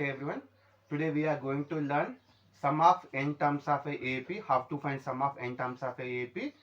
day everyone. Today we are going to learn sum of n terms of a AP. How to find sum of n terms of a AP.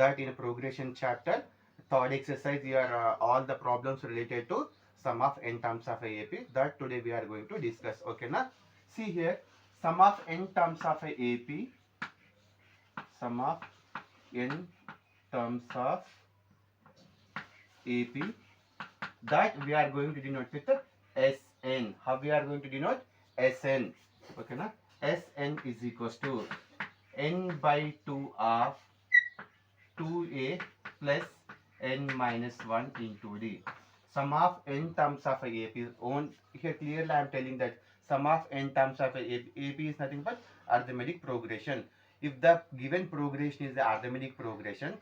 That in a progression chapter. Third exercise here all the problems related to sum of n terms of a AP. That today we are going to discuss. Okay na? See here sum of n terms of a AP. Sum of n terms of AP. That we are going to denote with Sn. How we are going to denote? Sn. Okay na? Sn is equals to n by 2 of 2a plus n minus 1 into d. Sum of n terms of a AP. Here clearly I am telling that sum of n terms of a AP is nothing but arithmetic progression. If the given progression is the arithmetic progression,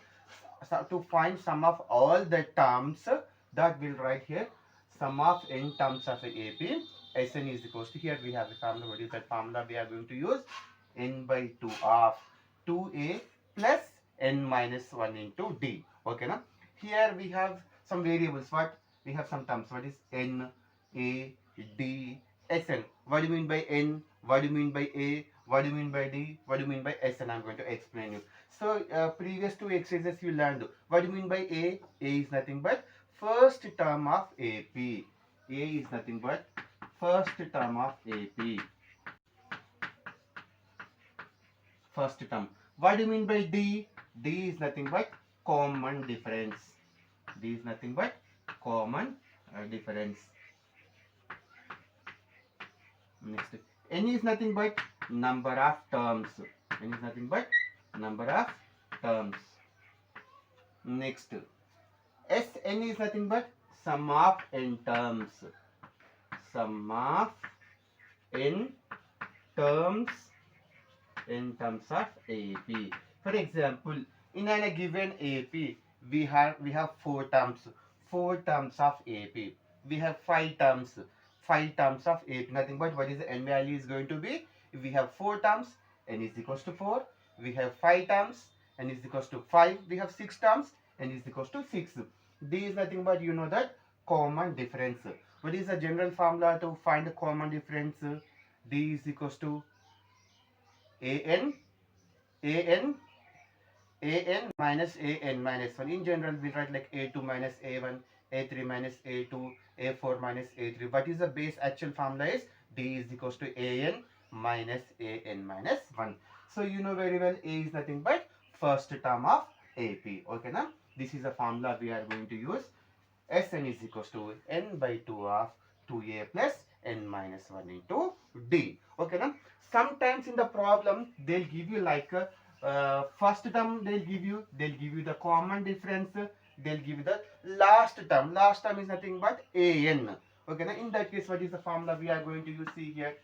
so to find sum of all the terms, that will write here sum of n terms of a AP. Sn is equals to, here we have the formula. What is that formula we are going to use? N by 2 of 2a plus n minus 1 into d. Okay na? Here we have some variables. What? We have some terms. What is n, a, d, sn? What do you mean by n? What do you mean by a? What do you mean by d? What do you mean by sn? I'm going to explain you. So previous two exercises you learned. What do you mean by a? A is nothing but first term of AP. A is nothing but first term of AP. First term. What do you mean by D? D is nothing but common difference. D is nothing but common difference. Next. N is nothing but number of terms. N is nothing but number of terms. Next. Sn is nothing but sum of n terms. Sum of n terms in terms of AP. For example, in a given AP, we have four terms of AP. We have five terms of AP. Nothing but what is the n value is going to be? If we have four terms, n is equals to 4. We have five terms, n is equals to 5. We have six terms, n is equals to 6. D is nothing but, you know that, common difference. What is the general formula to find the common difference? D is equals to an minus an minus 1. In general, we write like a2 minus a1, a3 minus a2, a4 minus a3. What is the base actual formula is d is equals to an minus 1. So you know very well a is nothing but first term of AP. Okay now, this is the formula we are going to use. Sn is equals to n by 2 of 2a plus n minus 1 into d. Okay now, sometimes in the problem they'll give you like first term, they'll give you the common difference, they'll give you the last term is nothing but an. Okay now, in that case what is the formula we are going to use? See here,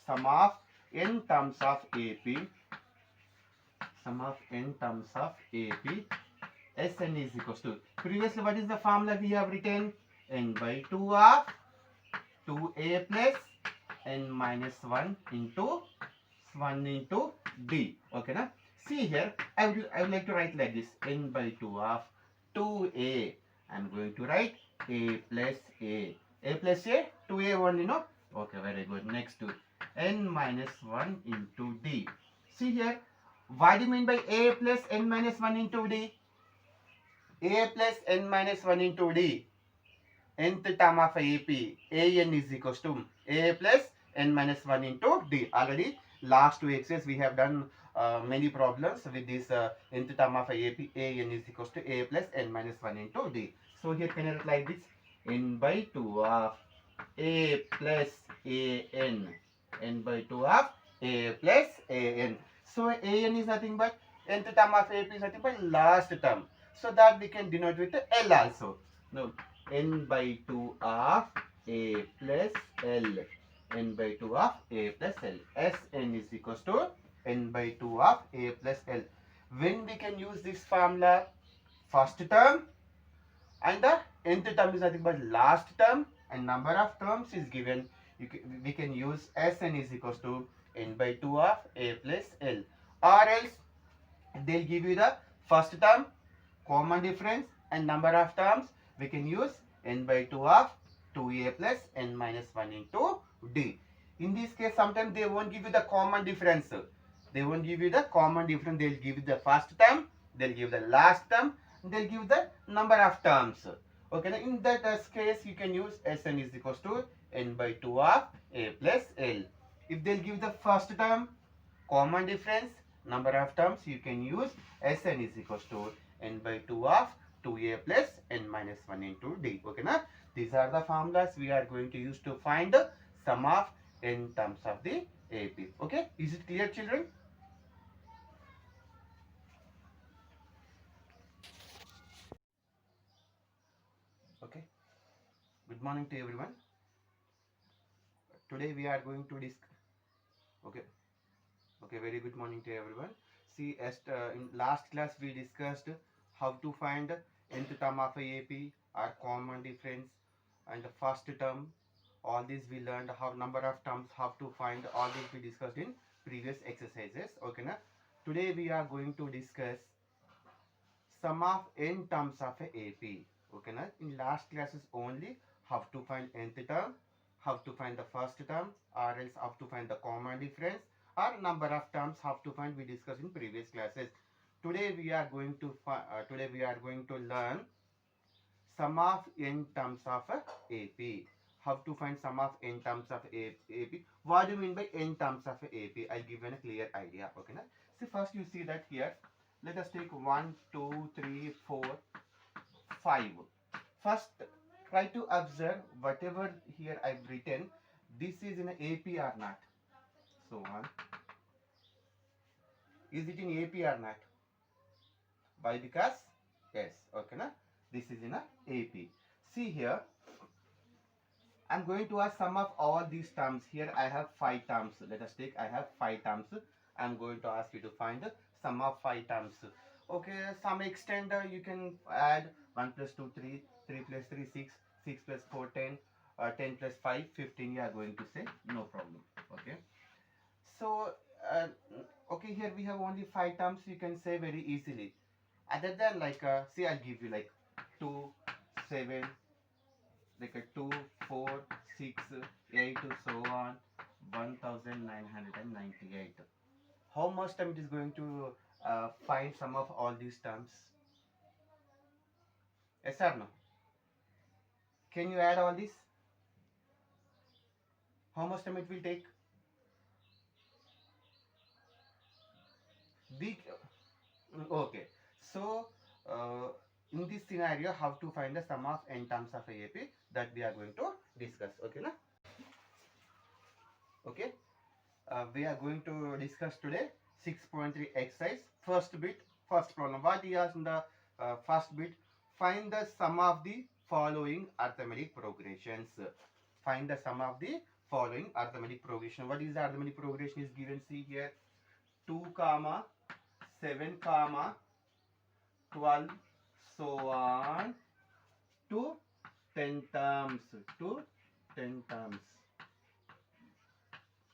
sum of n terms of AP. Sum of n terms of AP. Sn is equals to, previously what is the formula we have written? N by 2 of 2a plus n minus 1 into d. Okay na? See here, I would like to write like this, n by 2 of 2a. I'm going to write a plus a. A plus a, 2a only, no? Okay, very good. Next to n minus 1 into d. See here, what do you mean by a plus n minus 1 into d? A plus n minus 1 into d. Nth term of AP. An is equals to a plus n minus 1 into d. Already last two exercises we have done many problems with this nth term of AP. An is equals to a plus n minus 1 into d. So here can I write like this, n by 2 of a plus an. N by 2 of a plus an. So an is nothing but, nth term of AP is nothing but last term. So that we can denote with L also. No, n by 2 of a plus L. N by 2 of a plus L. Sn is equals to n by 2 of a plus L. When we can use this formula? First term and the nth term is nothing but last term, and number of terms is given. We can use Sn is equals to n by 2 of a plus L. Or else they'll give you the first term, common difference, and number of terms. We can use n by 2 of 2a plus n minus 1 into d. In this case, sometimes they won't give you the common difference. They won't give you the common difference. They'll give you the first term, they'll give the last term, they'll give the number of terms. Okay, now in that case, you can use Sn is equals to n by 2 of a plus l. If they'll give the first term, common difference, number of terms, you can use Sn is equals to n by 2 of 2a plus n minus 1 into d. Okay, now these are the formulas we are going to use to find the sum of n terms of the AP. Okay, is it clear, children? Okay, good morning to everyone. Today we are going to discuss. Okay, okay, very good morning to everyone. See, as in last class we discussed how to find nth term of a AP or common difference and the first term. All these we learned how number of terms, how to find. All these we discussed in previous exercises. Okay, now today we are going to discuss sum of n terms of a AP. Okay, now in last classes only how to find nth term, how to find the first term, or else how to find the common difference, or number of terms how to find we discussed in previous classes. Today we are going to learn sum of n terms of a AP. How to find sum of n terms of AP? What do you mean by n terms of a AP? I'll give you a clear idea. Okay, now see, first you see that here. Let us take 1, 2, 3, 4, 5. First, try to observe whatever here I've written. This is in AP or not? So on. Is it in AP or not? Why? Because yes. Okay, na? This is in a AP. See here. I'm going to ask sum of all these terms. Here I have 5 terms. Let us take, I have 5 terms. I'm going to ask you to find the sum of 5 terms. Okay, some extent you can add 1 plus 2, 3, 3 plus 3, 6, 6 plus 4, 10, 10 plus 5, 15 you are going to say, no problem. Okay. So, okay, here we have only 5 terms, you can say very easily. Other than like, see, I'll give you like 2, 7, like a 2, 4, 6, 8, so on, 1998. How much time it is going to find sum of all these terms? Yes or no? Can you add all this? How much time it will take? Big. Okay. So, in this scenario, how to find the sum of n terms of AP, that we are going to discuss. Okay, na? Okay. We are going to discuss today 6.3 exercise. First bit, first problem. What he asked in the first bit? Find the sum of the following arithmetic progressions. Find the sum of the following arithmetic progression. What is the arithmetic progression is given? See here, 2 comma 7 comma 12, so on to 10 terms, to 10 terms.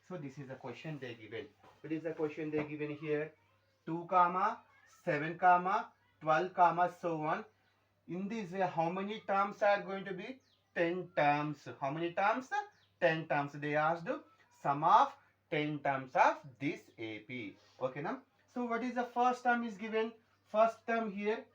So this is the question they given. What is the question they given here? 2 comma 7 comma 12 comma so on. In this way, how many terms are going to be? 10 terms. How many terms? 10 terms. They asked sum of 10 terms of this AP. Okay, now. So what is the first term is given? First term here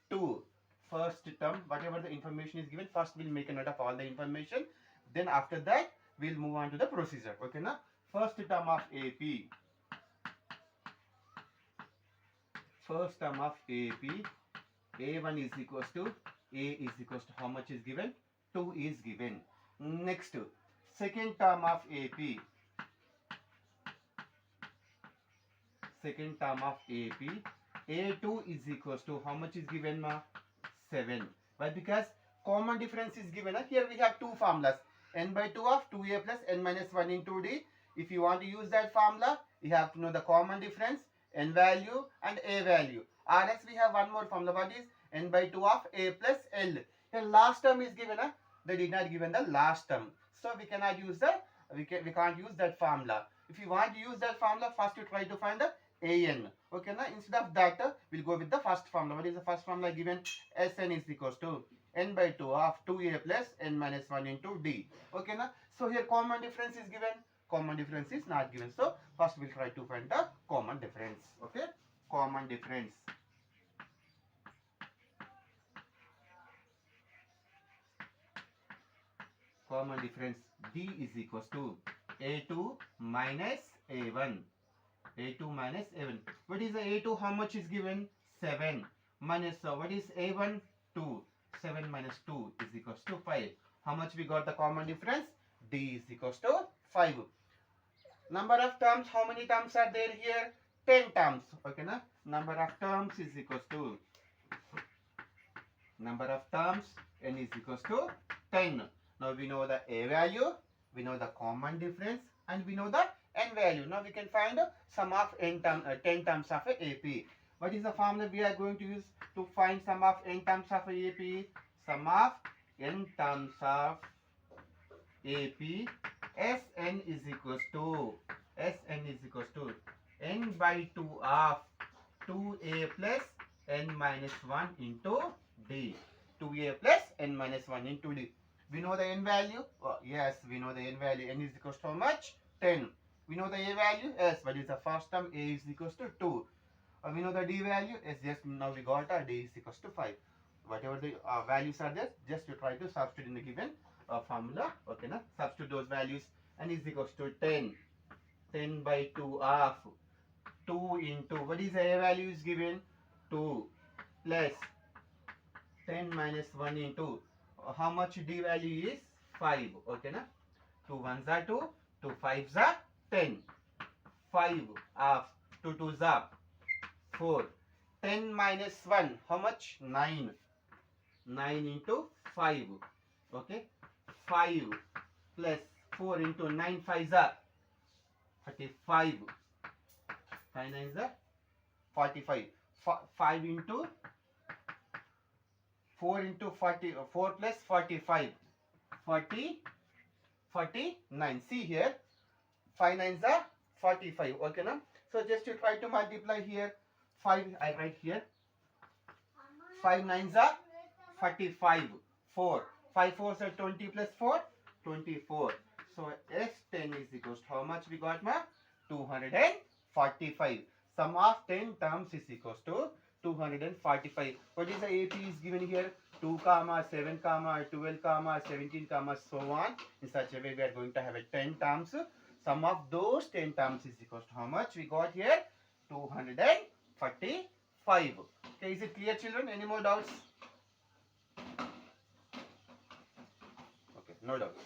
2. First term, whatever the information is given, first we'll make a note of all the information. Then after that, we'll move on to the procedure. Okay, now. First term of AP. First term of AP. A1 is equals to, A is equals to, how much is given? 2 is given. Next, second term of AP. Second term of AP. A2 is equals to, how much is given, ma? 7. Why? Because common difference is given. Here we have two formulas. N by 2 of 2a plus n minus 1 into d. If you want to use that formula, you have to know the common difference, n value and a value. Or else we have one more formula. What is n by 2 of a plus l? The last term is given. They did not given the last term. So we cannot use the, we can't use that formula. If you want to use that formula, first you try to find the an. Okay, now instead of that, we'll go with the first formula. What is the first formula given? Sn is equals to n by 2 of 2a plus n minus 1 into d. Okay, now so here common difference is given Common difference is not given. So first we'll try to find the common difference. Okay, common difference. Common difference D is equals to A2 minus A1. A2 minus A1. What is the A2? How much is given? 7. Minus what is A1? 2. 7 minus 2 is equals to 5. How much we got the common difference? D is equals to 5. Number of terms, how many terms are there here? 10 terms. Okay, na? Number of terms is equals to number of terms n is equals to 10. Now we know the A value, we know the common difference, and we know the n value. Now we can find sum of 10 terms of a AP. What is the formula we are going to use to find sum of n terms of a AP? Sum of n terms of AP, Sn is equals to n by 2 of 2a plus n minus 1 into d. 2a plus n minus 1 into d. We know the n value? Yes, we know the n value. N is equals to how much? 10. We know the a value? Yes, what is the first term? A is equals to 2. We know the d value? Yes, just now we got d is equals to 5. Whatever the values are there, just you try to substitute in the given formula. Okay, na? Substitute those values. N is equals to 10. 10 by 2 of 2 into, what is the a value is given? 2 plus 10 minus 1 into, how much d value is? 5. Okay, na? 2 ones are 2, 2 fives are 10. 5 of 2 twos are 4. 10 minus 1, how much? 9. 9 into 5. Okay, 5 plus 4 into 9 fives are 35. 5 nines are 45. 5 into 4 into 40, 4 plus 45, 49. See here, 5 nines are 45. Okay, now? So just you try to multiply here. 5, I write here. 5 nines are 45. 4. 5 fours are 20 plus 4, 24. So S10 is equals to how much we got, ma? 245. Sum of 10 terms is equals to 245. What is the AP is given here? 2, 7, 12, 17, so on. In such a way we are going to have a 10 terms. Sum of those 10 terms is equals to how much we got here? 245. Okay, is it clear, children? Any more doubts? Okay, no doubts.